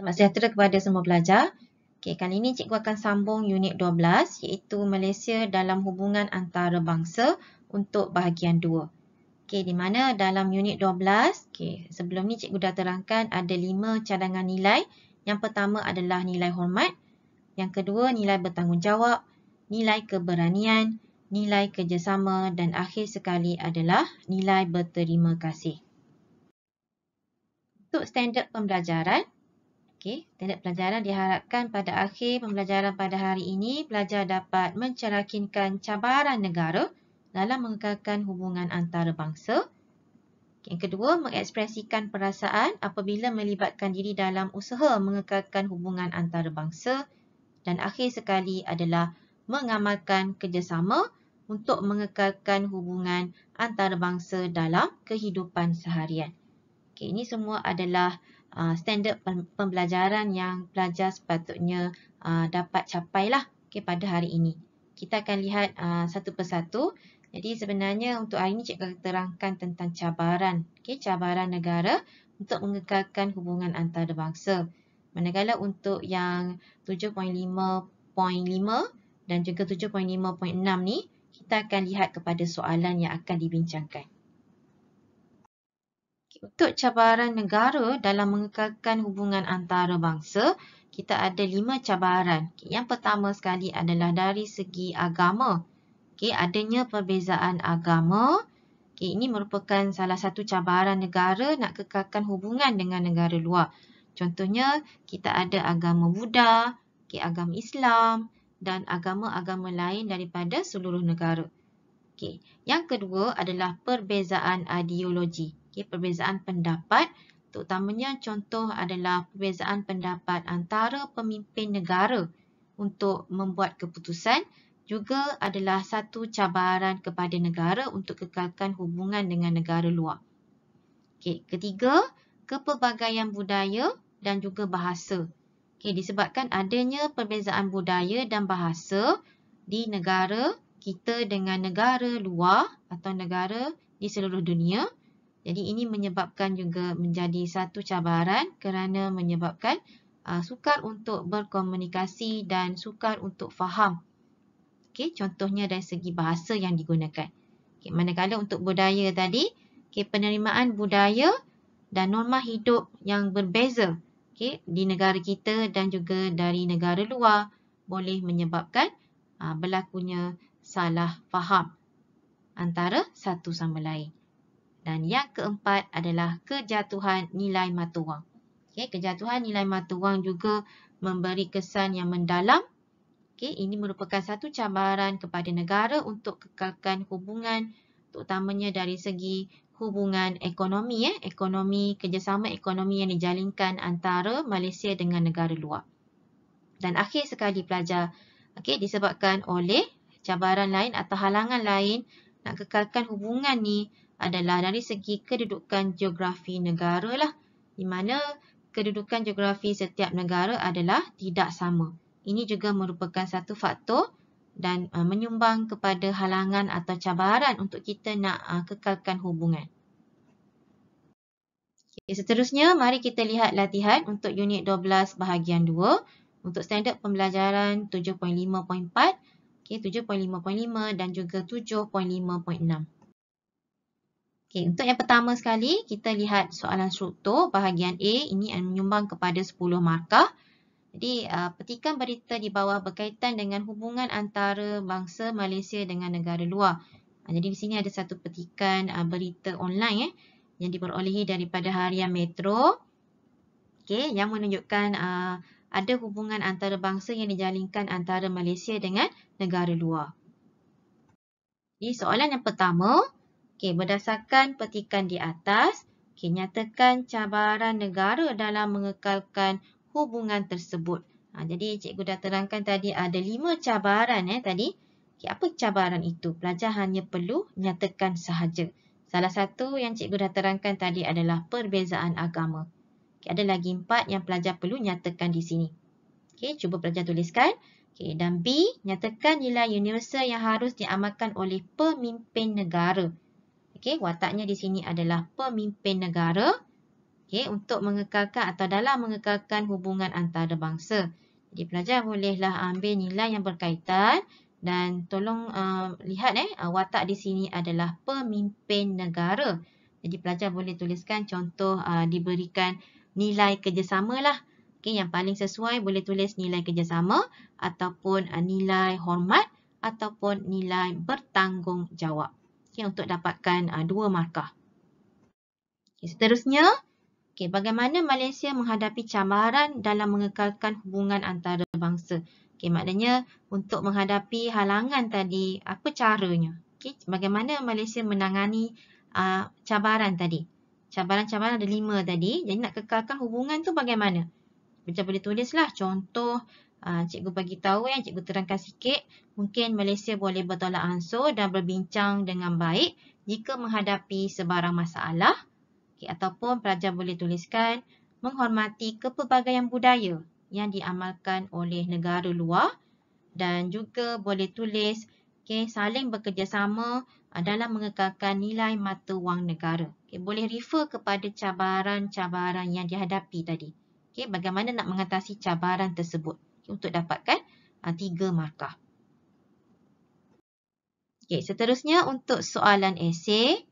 Selamat sejahtera kepada semua pelajar. Okey, kali ini cikgu akan sambung unit 12 iaitu Malaysia dalam hubungan antarabangsa untuk bahagian 2. Okey, di mana dalam unit 12, sebelum ni cikgu dah terangkan ada 5 cadangan nilai. Yang pertama adalah nilai hormat, yang kedua nilai bertanggungjawab, nilai keberanian, nilai kerjasama dan akhir sekali adalah nilai berterima kasih. Untuk standard pembelajaran, standard pelajaran diharapkan pada akhir pembelajaran pada hari ini, pelajar dapat mencerminkan cabaran negara dalam mengekalkan hubungan antarabangsa. Yang kedua, mengekspresikan perasaan apabila melibatkan diri dalam usaha mengekalkan hubungan antarabangsa. Dan akhir sekali adalah mengamalkan kerjasama untuk mengekalkan hubungan antarabangsa dalam kehidupan seharian. Ini semua adalah standard pembelajaran yang pelajar sepatutnya dapat capailah pada hari ini. Kita akan lihat satu persatu. Jadi sebenarnya untuk hari ini cikgu akan terangkan tentang cabaran. Cabaran negara untuk mengekalkan hubungan antarabangsa. Manakala untuk yang 7.5.5 dan juga 7.5.6 ni, kita akan lihat kepada soalan yang akan dibincangkan. Untuk cabaran negara dalam mengekalkan hubungan antarabangsa, kita ada 5 cabaran. Yang pertama sekali adalah dari segi agama. Adanya perbezaan agama. Ini merupakan salah satu cabaran negara nak kekalkan hubungan dengan negara luar. Contohnya, kita ada agama Buddha, agama Islam dan agama-agama lain daripada seluruh negara. Yang kedua adalah perbezaan ideologi. Perbezaan pendapat, terutamanya contoh adalah perbezaan pendapat antara pemimpin negara untuk membuat keputusan, juga adalah satu cabaran kepada negara untuk kekalkan hubungan dengan negara luar. Ketiga, kepelbagaian budaya dan juga bahasa. Disebabkan adanya perbezaan budaya dan bahasa di negara kita dengan negara luar atau negara di seluruh dunia. Jadi ini menyebabkan juga menjadi satu cabaran kerana menyebabkan sukar untuk berkomunikasi dan sukar untuk faham. Contohnya dari segi bahasa yang digunakan. Manakala untuk budaya tadi, penerimaan budaya dan norma hidup yang berbeza di negara kita dan juga dari negara luar boleh menyebabkan berlakunya salah faham antara satu sama lain. Dan yang keempat adalah kejatuhan nilai mata wang. Kejatuhan nilai mata wang juga memberi kesan yang mendalam. Ini merupakan satu cabaran kepada negara untuk kekalkan hubungan, terutamanya dari segi hubungan ekonomi, kerjasama ekonomi yang dijalinkan antara Malaysia dengan negara luar. Dan akhir sekali pelajar, disebabkan oleh cabaran lain atau halangan lain nak kekalkan hubungan ni adalah dari segi kedudukan geografi negara lah, di mana kedudukan geografi setiap negara adalah tidak sama. Ini juga merupakan satu faktor dan menyumbang kepada halangan atau cabaran untuk kita nak kekalkan hubungan. Seterusnya, mari kita lihat latihan untuk unit 12 bahagian 2 untuk standard pembelajaran 7.5.4, 7.5.5 dan juga 7.5.6. Untuk yang pertama sekali, kita lihat soalan struktur bahagian A. Ini menyumbang kepada 10 markah. Jadi, petikan berita di bawah berkaitan dengan hubungan antara bangsa Malaysia dengan negara luar. Jadi, di sini ada satu petikan berita online yang diperolehi daripada Harian Metro. Yang menunjukkan ada hubungan antara bangsa yang dijalinkan antara Malaysia dengan negara luar. Jadi, soalan yang pertama. Berdasarkan petikan di atas, nyatakan cabaran negara dalam mengekalkan hubungan tersebut. Jadi cikgu dah terangkan tadi ada 5 cabaran tadi. Apa cabaran itu? Pelajar hanya perlu nyatakan sahaja. Salah satu yang cikgu dah terangkan tadi adalah perbezaan agama. Ada lagi 4 yang pelajar perlu nyatakan di sini. Cuba pelajar tuliskan. Dan B, nyatakan nilai universal yang harus diamalkan oleh pemimpin negara. Wataknya di sini adalah pemimpin negara. untuk mengekalkan atau dalam mengekalkan hubungan antarabangsa. Jadi pelajar bolehlah ambil nilai yang berkaitan dan tolong lihat watak di sini adalah pemimpin negara. Jadi pelajar boleh tuliskan contoh diberikan nilai kerjasama lah. Yang paling sesuai boleh tulis nilai kerjasama ataupun nilai hormat ataupun nilai bertanggungjawab. Untuk dapatkan 2 markah. Seterusnya, bagaimana Malaysia menghadapi cabaran dalam mengekalkan hubungan antarabangsa? Maknanya untuk menghadapi halangan tadi, apa caranya? Bagaimana Malaysia menangani cabaran tadi? Cabaran-cabaran ada 5 tadi. Jadi nak kekalkan hubungan tu bagaimana? Macam boleh tulislah contoh, cikgu bagi tahu cikgu terangkan sikit. Mungkin Malaysia boleh bertolak ansur dan berbincang dengan baik jika menghadapi sebarang masalah. Ataupun pelajar boleh tuliskan menghormati kepelbagaian budaya yang diamalkan oleh negara luar dan juga boleh tulis saling bekerjasama dalam mengekalkan nilai mata wang negara. Boleh refer kepada cabaran-cabaran yang dihadapi tadi. Bagaimana nak mengatasi cabaran tersebut untuk dapatkan 3 markah. Seterusnya untuk soalan esei.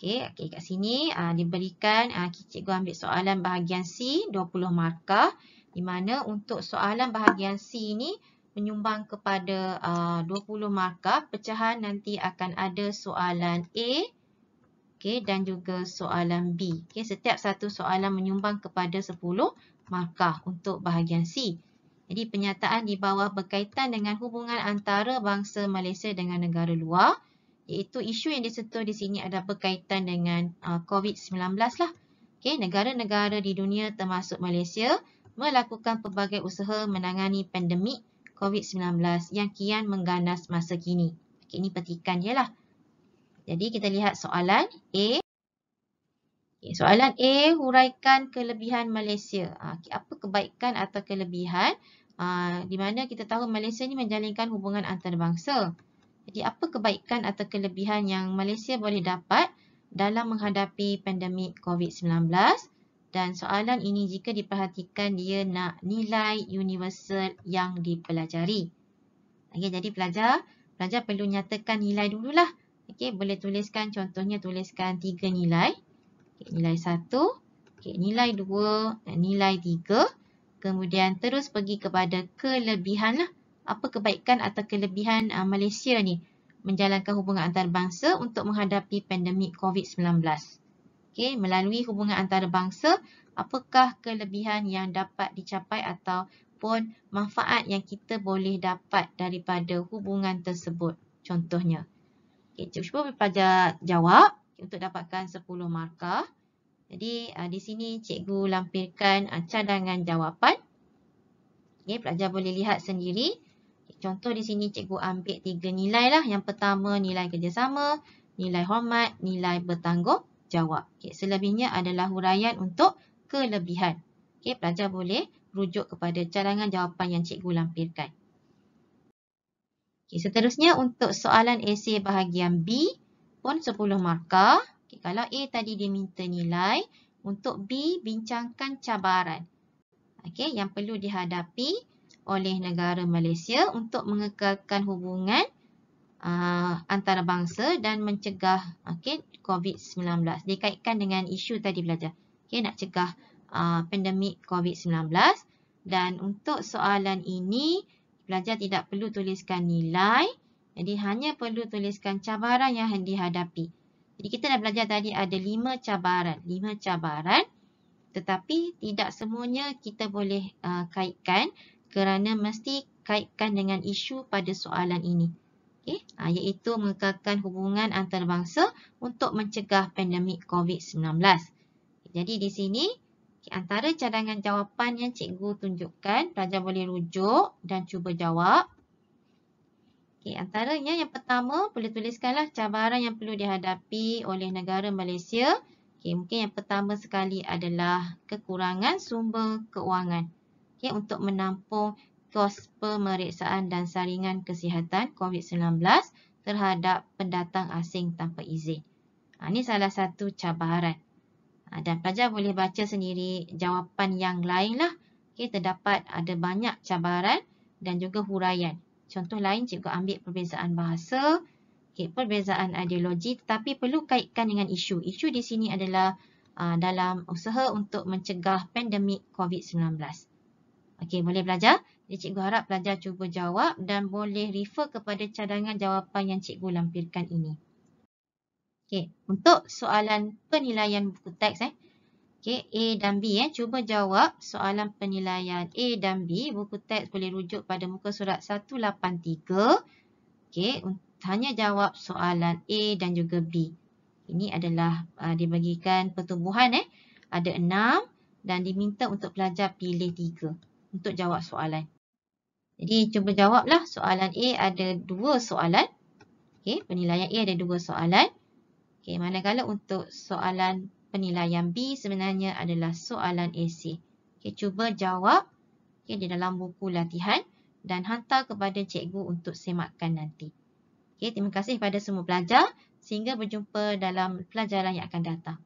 Kat sini diberikan, cikgu ambil soalan bahagian C, 20 markah. Di mana untuk soalan bahagian C ni menyumbang kepada 20 markah. Pecahan nanti akan ada soalan A dan juga soalan B. Setiap satu soalan menyumbang kepada 10 markah untuk bahagian C. Jadi penyataan di bawah berkaitan dengan hubungan antara bangsa Malaysia dengan negara luar. Iaitu isu yang disentuh di sini adalah berkaitan dengan COVID-19 lah. Negara-negara di dunia termasuk Malaysia melakukan pelbagai usaha menangani pandemik COVID-19 yang kian mengganas masa kini. Ini petikan dia lah. Jadi kita lihat soalan A. Soalan A, huraikan kelebihan Malaysia. Apa kebaikan atau kelebihan di mana kita tahu Malaysia ni menjalinkan hubungan antarabangsa. Jadi apa kebaikan atau kelebihan yang Malaysia boleh dapat dalam menghadapi pandemik COVID-19? Dan soalan ini jika diperhatikan dia nak nilai universal yang dipelajari. Jadi pelajar perlu nyatakan nilai dululah. Boleh tuliskan contohnya tuliskan 3 nilai. Nilai 1, nilai 2, nilai 3. Kemudian terus pergi kepada kelebihan lah. Apa kebaikan atau kelebihan Malaysia ni menjalankan hubungan antarabangsa untuk menghadapi pandemik COVID-19. Melalui hubungan antarabangsa, apakah kelebihan yang dapat dicapai ataupun manfaat yang kita boleh dapat daripada hubungan tersebut? Contohnya. Cuba pelajar jawab untuk dapatkan 10 markah. Jadi di sini cikgu lampirkan cadangan jawapan. Pelajar boleh lihat sendiri. Contoh di sini cikgu ambil 3 nilai lah. Yang pertama nilai kerjasama, nilai hormat, nilai bertanggungjawab. Selebihnya adalah huraian untuk kelebihan. Pelajar boleh rujuk kepada cadangan jawapan yang cikgu lampirkan. Seterusnya untuk soalan esei bahagian B pun 10 markah. Kalau A tadi dia minta nilai, untuk B bincangkan cabaran yang perlu dihadapi oleh negara Malaysia untuk mengekalkan hubungan antarabangsa dan mencegah COVID-19. Dikaitkan dengan isu tadi belajar. Nak cegah pandemik COVID-19. Dan untuk soalan ini, pelajar tidak perlu tuliskan nilai. Jadi hanya perlu tuliskan cabaran yang dihadapi. Jadi kita dah belajar tadi ada 5 cabaran. 5 cabaran. Tetapi tidak semuanya kita boleh kaitkan kerana mesti kaitkan dengan isu pada soalan ini. Iaitu mengekalkan hubungan antarabangsa untuk mencegah pandemik COVID-19. Jadi di sini antara cadangan jawapan yang cikgu tunjukkan, pelajar boleh rujuk dan cuba jawab. Antaranya yang pertama boleh tuliskanlah cabaran yang perlu dihadapi oleh negara Malaysia. Mungkin yang pertama sekali adalah kekurangan sumber keuangan. Untuk menampung kos pemeriksaan dan saringan kesihatan COVID-19 terhadap pendatang asing tanpa izin. Ini salah satu cabaran. Dan pelajar boleh baca sendiri jawapan yang lain lah. Okay, terdapat ada banyak cabaran dan juga huraian. Contoh lain, cikgu ambil perbezaan bahasa, okay, perbezaan ideologi, tetapi perlu kaitkan dengan isu. Isu di sini adalah dalam usaha untuk mencegah pandemik COVID-19. Okey, boleh belajar? Jadi cikgu harap pelajar cuba jawab dan boleh refer kepada cadangan jawapan yang cikgu lampirkan ini. Okey, untuk soalan penilaian buku teks okey, A dan B cuba jawab soalan penilaian A dan B. Buku teks boleh rujuk pada muka surat 183. Okey, hanya jawab soalan A dan juga B. Ini adalah dibagikan pertumbuhan ada 6 dan diminta untuk pelajar pilih 3 untuk jawab soalan. Jadi cuba jawablah soalan A ada 2 soalan. Okey, penilaian A ada 2 soalan. Okey, manakala untuk soalan penilaian B sebenarnya adalah soalan esei. Okey, cuba jawab di dalam buku latihan dan hantar kepada cikgu untuk semakkan nanti. Okey, terima kasih kepada semua pelajar. Sehingga berjumpa dalam pelajaran yang akan datang.